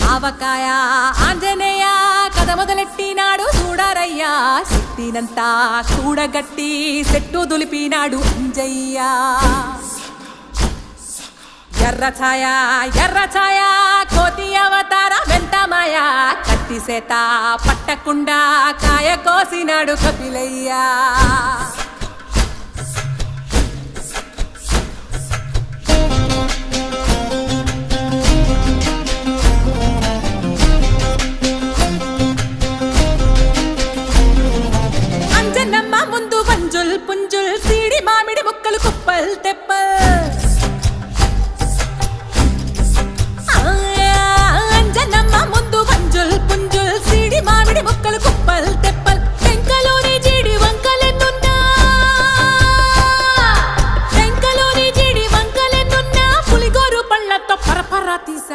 ఆవకాయ ఆంజనేయ కథ మొదలెట్టినాడు చూడరయ్యా శక్తినంతా కూడగట్టి చెట్టు దులిపినాడు అంజయ్య ఎర్ర ఛాయ కోతి అవతార వెంటమాయ కత్తి సేత పట్టకుండా కాయ కోసినాడు కపిలయ్య